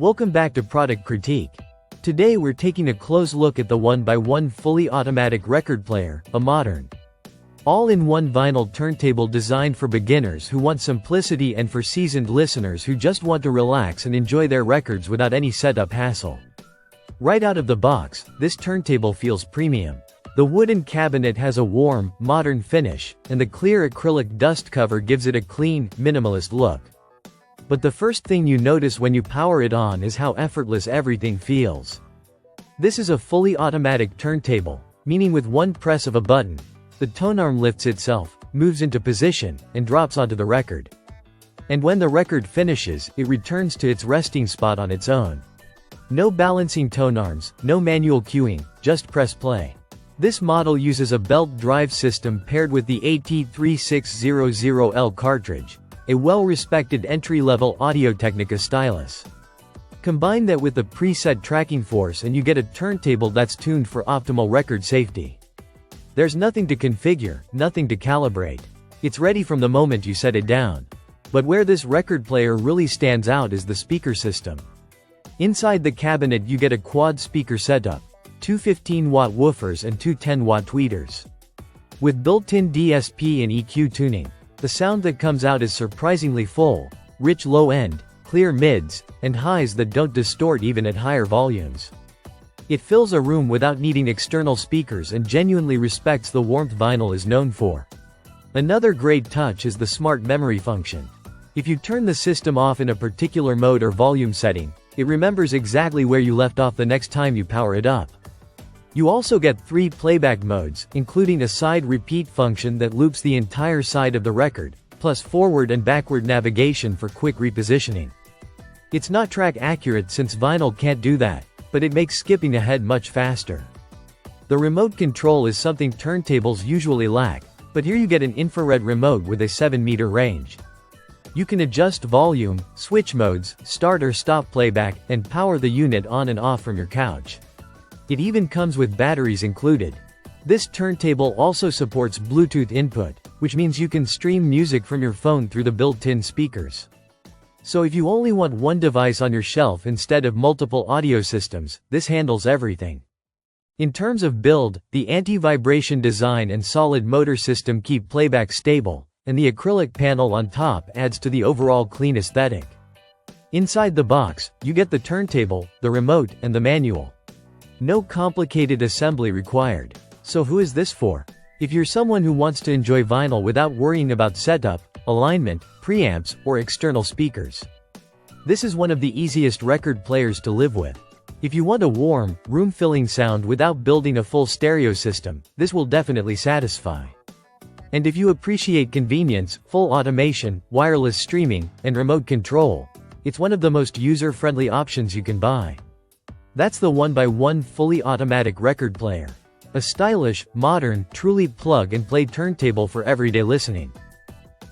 Welcome back to Product Critique. Today we're taking a close look at the 1x1 fully automatic record player, a modern, all-in-one vinyl turntable designed for beginners who want simplicity and for seasoned listeners who just want to relax and enjoy their records without any setup hassle. Right out of the box, this turntable feels premium. The wooden cabinet has a warm, modern finish, and the clear acrylic dust cover gives it a clean, minimalist look. But the first thing you notice when you power it on is how effortless everything feels. This is a fully automatic turntable, meaning with one press of a button, the tone arm lifts itself, moves into position, and drops onto the record. And when the record finishes, it returns to its resting spot on its own. No balancing tone arms, no manual cueing, just press play. This model uses a belt drive system paired with the AT3600L cartridge, a well-respected entry-level Audio-Technica stylus. Combine that with the preset tracking force and you get a turntable that's tuned for optimal record safety. There's nothing to configure, nothing to calibrate. It's ready from the moment you set it down. But where this record player really stands out is the speaker system. Inside the cabinet you get a quad speaker setup, two 15-watt woofers and two 10-watt tweeters. With built-in DSP and EQ tuning, the sound that comes out is surprisingly full, rich low-end, clear mids, and highs that don't distort even at higher volumes. It fills a room without needing external speakers and genuinely respects the warmth vinyl is known for. Another great touch is the smart memory function. If you turn the system off in a particular mode or volume setting, it remembers exactly where you left off the next time you power it up. You also get 3 playback modes, including a side repeat function that loops the entire side of the record, plus forward and backward navigation for quick repositioning. It's not track accurate since vinyl can't do that, but it makes skipping ahead much faster. The remote control is something turntables usually lack, but here you get an infrared remote with a 7-meter range. You can adjust volume, switch modes, start or stop playback, and power the unit on and off from your couch. It even comes with batteries included. This turntable also supports Bluetooth input, which means you can stream music from your phone through the built-in speakers. So if you only want one device on your shelf instead of multiple audio systems, this handles everything. In terms of build, the anti-vibration design and solid motor system keep playback stable, and the acrylic panel on top adds to the overall clean aesthetic. Inside the box, you get the turntable, the remote, and the manual. No complicated assembly required. So who is this for? If you're someone who wants to enjoy vinyl without worrying about setup, alignment, preamps, or external speakers, this is one of the easiest record players to live with. If you want a warm, room-filling sound without building a full stereo system, this will definitely satisfy. And if you appreciate convenience, full automation, wireless streaming, and remote control, it's one of the most user-friendly options you can buy. That's the 1x1 fully automatic record player. A stylish, modern, truly plug-and-play turntable for everyday listening.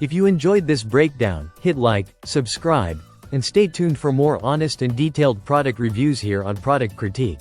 If you enjoyed this breakdown, hit like, subscribe, and stay tuned for more honest and detailed product reviews here on Product Critique.